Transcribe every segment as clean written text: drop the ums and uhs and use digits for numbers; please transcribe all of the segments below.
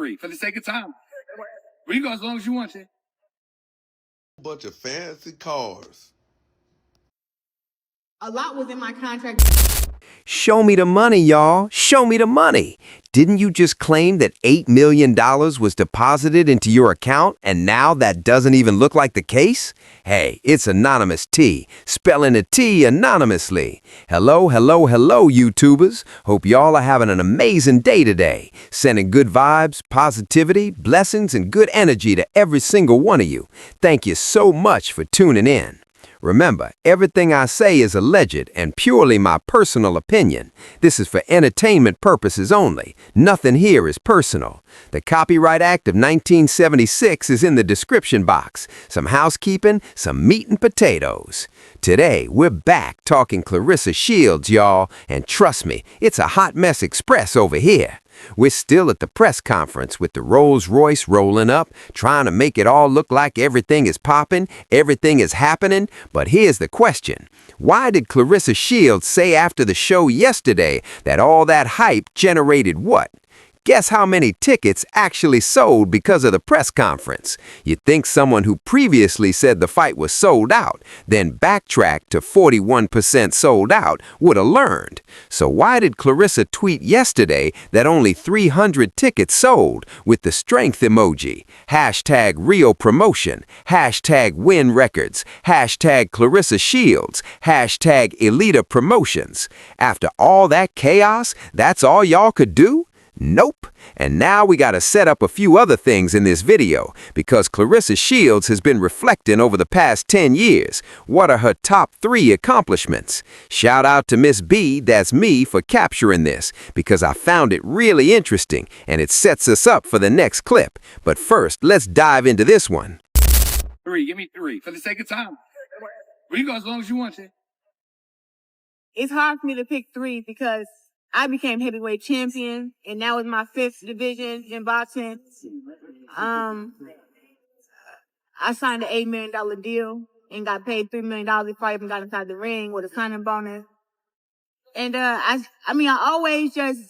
three for the sake of time. We can go as long as you want to. Bunch of fancy cars. A lot was in my contract. Show me the money, y'all. Show me the money. Didn't you just claim that $8 million was deposited into your account and now that doesn't even look like the case? Hey, it's Anonymous T, spelling a T anonymously. Hello, hello, hello, YouTubers. Hope y'all are having an amazing day today. Sending good vibes, positivity, blessings, and good energy to every single one of you. Thank you so much for tuning in. Remember, everything I say is alleged and purely my personal opinion. This is for entertainment purposes only. Nothing here is personal. The Copyright Act of 1976 is in the description box. Some housekeeping, some meat and potatoes. Today, we're back talking Claressa Shields, y'all, and trust me, it's a hot mess express over here. We're still at the press conference with the Rolls Royce rolling up, trying to make it all look like everything is popping, everything is happening. But here's the question. Why did Claressa Shields say after the show yesterday that all that hype generated what? Guess how many tickets actually sold because of the press conference? You'd think someone who previously said the fight was sold out, then backtracked to 41% sold out, would have learned. So why did Claressa tweet yesterday that only 300 tickets sold with the strength emoji, hashtag Rio Promotion, hashtag Win Records, hashtag Claressa Shields, hashtag Elita Promotions? After all that chaos, that's all y'all could do? Nope. And now we gotta set up a few other things in this video because Claressa Shields has been reflecting over the past 10 years. What are her top 3 accomplishments? Shout out to Miss B, that's me, for capturing this because I found it really interesting and it sets us up for the next clip. But first, let's dive into this one. Three, give me three for the sake of time. We can go as long as you want to. It's hard for me to pick 3 because I became heavyweight champion, and that was my 5th division in boxing. I signed an $8 million deal and got paid $3 million before I even got inside the ring with a signing bonus. And I always just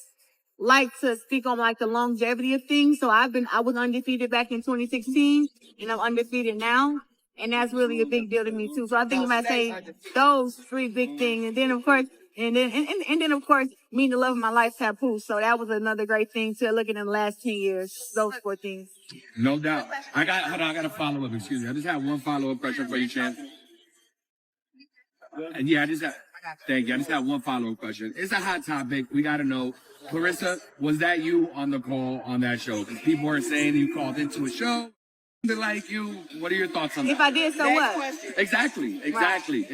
like to speak on like the longevity of things. So I was undefeated back in 2016, and I'm undefeated now. And that's really a big deal to me too. So I think if I say those 3 big things, and then of course, meeting the love of my life, Tapu. So that was another great thing to look at in the last 10 years. Those 4 things. No doubt. I got a follow-up, excuse me. I just have one follow-up question for you, Chance. And yeah, thank you. I just have one follow-up question. It's a hot topic. We got to know. Claressa, was that you on the call on that show? Because people are saying you called into a show. Like you, what are your thoughts on that? If I did, so what? Exactly.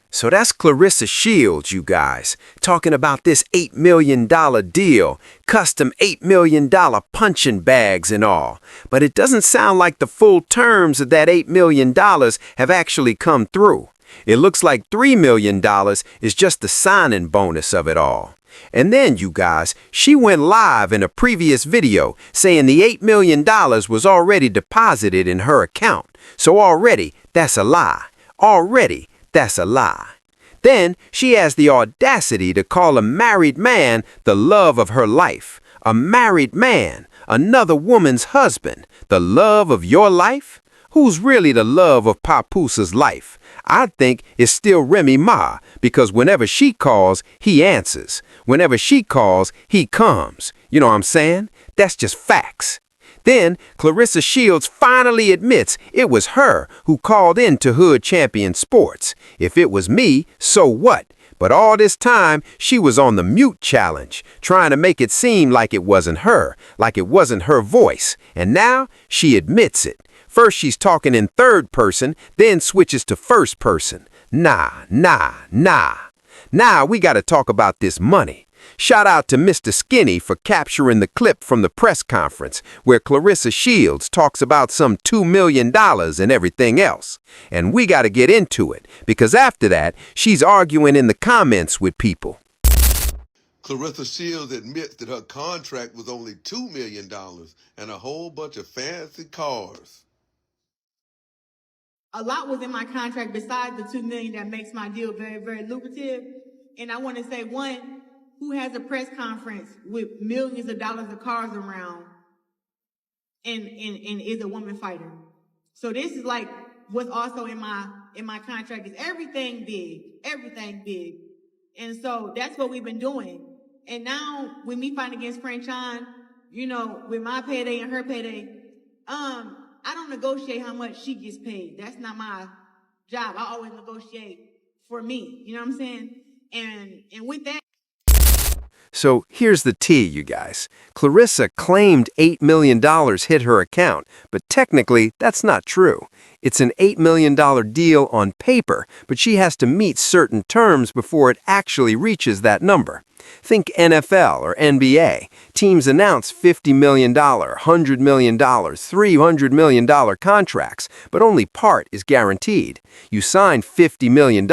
So that's Claressa Shields, you guys, talking about this $8 million deal, custom $8 million punching bags and all. But it doesn't sound like the full terms of that $8 million have actually come through. It looks like $3 million is just the signing bonus of it all. And then, you guys, she went live in a previous video saying the $8 million was already deposited in her account. So already, that's a lie. Already, that's a lie. Then she has the audacity to call a married man the love of her life. A married man, another woman's husband, the love of your life? Who's really the love of Papooses' life? I think it's still Remy Ma, because whenever she calls, he answers. Whenever she calls, he comes. You know what I'm saying? That's just facts. Then, Claressa Shields finally admits it was her who called in to Hood Champion Sports. If it was me, so what? But all this time, she was on the mute challenge, trying to make it seem like it wasn't her, like it wasn't her voice. And now, she admits it. First, she's talking in third person, then switches to first person. Nah. Now, we gotta talk about this money. Shout out to Mr. Skinny for capturing the clip from the press conference where Claressa Shields talks about some $2 million and everything else. And we gotta get into it, because after that, she's arguing in the comments with people. Claressa Shields admits that her contract was only $2 million and a whole bunch of fancy cars. A lot was in my contract besides the $2 million that makes my deal very, very lucrative. And I want to say, one, who has a press conference with millions of dollars of cars around and is a woman fighter. So this is like what's also in my contract is everything big. And so that's what we've been doing. And now when me fighting against Franchon, you know, with my payday and her payday, I don't negotiate how much she gets paid. That's not my job. I always negotiate for me. You know what I'm saying? And with that. So here's the tea, you guys. Claressa claimed $8 million hit her account, but technically that's not true. It's an $8 million deal on paper, but she has to meet certain terms before it actually reaches that number. Think NFL or NBA. Teams announce $50 million, $100 million, $300 million contracts, but only part is guaranteed. You sign $50 million,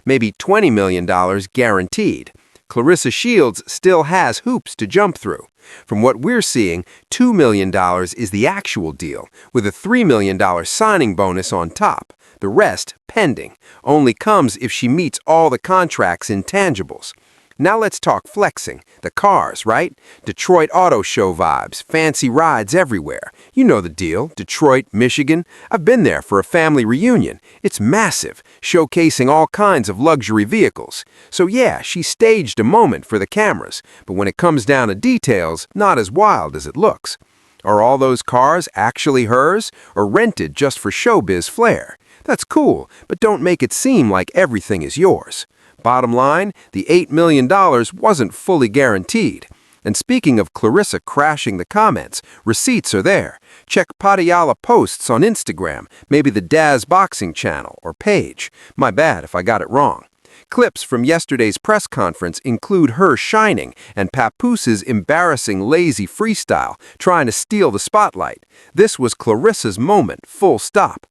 maybe $20 million guaranteed. Claressa Shields still has hoops to jump through. From what we're seeing, $2 million is the actual deal, with a $3 million signing bonus on top. The rest, pending, only comes if she meets all the contract's intangibles. Now let's talk flexing. The cars, right? Detroit Auto Show vibes, fancy rides everywhere. You know the deal. Detroit, Michigan. I've been there for a family reunion. It's massive, showcasing all kinds of luxury vehicles. So yeah, she staged a moment for the cameras, but when it comes down to details, not as wild as it looks. Are all those cars actually hers, or rented just for showbiz flair? That's cool, but don't make it seem like everything is yours. Bottom line, the $8 million wasn't fully guaranteed. And speaking of Claressa crashing the comments, receipts are there. Check Patiala posts on Instagram, maybe the Daz Boxing channel or page. My bad if I got it wrong. Clips from yesterday's press conference include her shining and Papoose' embarrassing lazy freestyle, trying to steal the spotlight. This was Claressa's moment, full stop.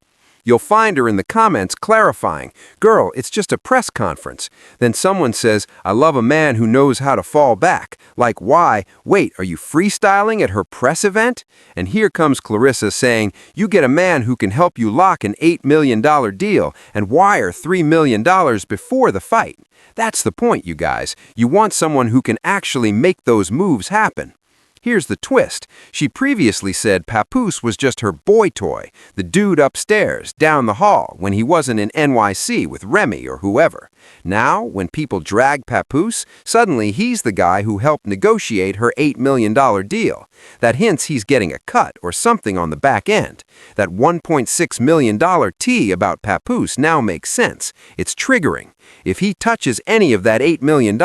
You'll find her in the comments clarifying, "Girl, it's just a press conference." Then someone says, "I love a man who knows how to fall back." Like, why? Wait, are you freestyling at her press event? And here comes Claressa saying, you get a man who can help you lock an $8 million deal and wire $3 million before the fight. That's the point, you guys. You want someone who can actually make those moves happen. Here's the twist. She previously said Papoose was just her boy toy, the dude upstairs, down the hall, when he wasn't in NYC with Remy or whoever. Now, when people drag Papoose, suddenly he's the guy who helped negotiate her $8 million deal. That hints he's getting a cut or something on the back end. That $1.6 million tea about Papoose now makes sense. It's triggering. If he touches any of that $8 million,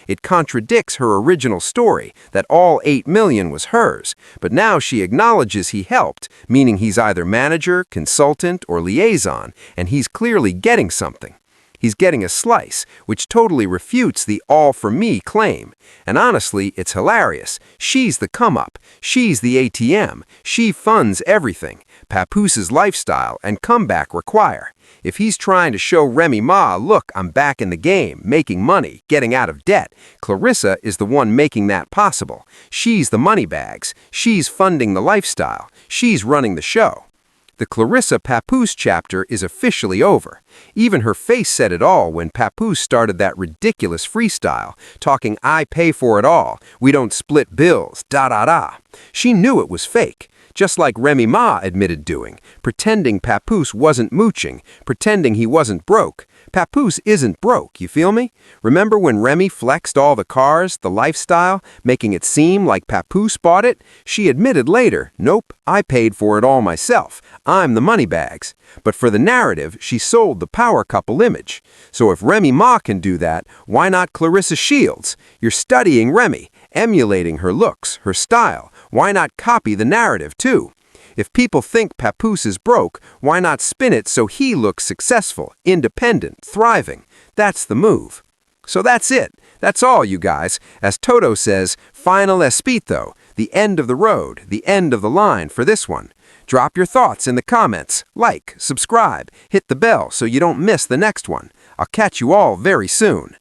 it contradicts her original story, that all $8 million was hers. But now she acknowledges he helped, meaning he's either manager, consultant, or liaison, and he's clearly getting something. He's getting a slice, which totally refutes the all-for-me claim. And honestly, it's hilarious. She's the come-up. She's the ATM. She funds everything. Papoose' lifestyle and comeback require. If he's trying to show Remy Ma, look, I'm back in the game, making money, getting out of debt, Claressa is the one making that possible. She's the money bags. She's funding the lifestyle. She's running the show. The Claressa Papoose chapter is officially over. Even her face said it all when Papoose started that ridiculous freestyle, talking I pay for it all, we don't split bills, da-da-da. She knew it was fake, just like Remy Ma admitted doing, pretending Papoose wasn't mooching, pretending he wasn't broke. Papoose isn't broke, you feel me? Remember when Remy flexed all the cars, the lifestyle, making it seem like Papoose bought it? She admitted later, nope, I paid for it all myself. I'm the money bags. But for the narrative, she sold the power couple image. So if Remy Ma can do that, why not Claressa Shields? You're studying Remy, emulating her looks, her style. Why not copy the narrative too? If people think Papoose is broke, why not spin it so he looks successful, independent, thriving? That's the move. So that's it. That's all, you guys. As Toto says, final espito, the end of the road, the end of the line for this one. Drop your thoughts in the comments, like, subscribe, hit the bell so you don't miss the next one. I'll catch you all very soon.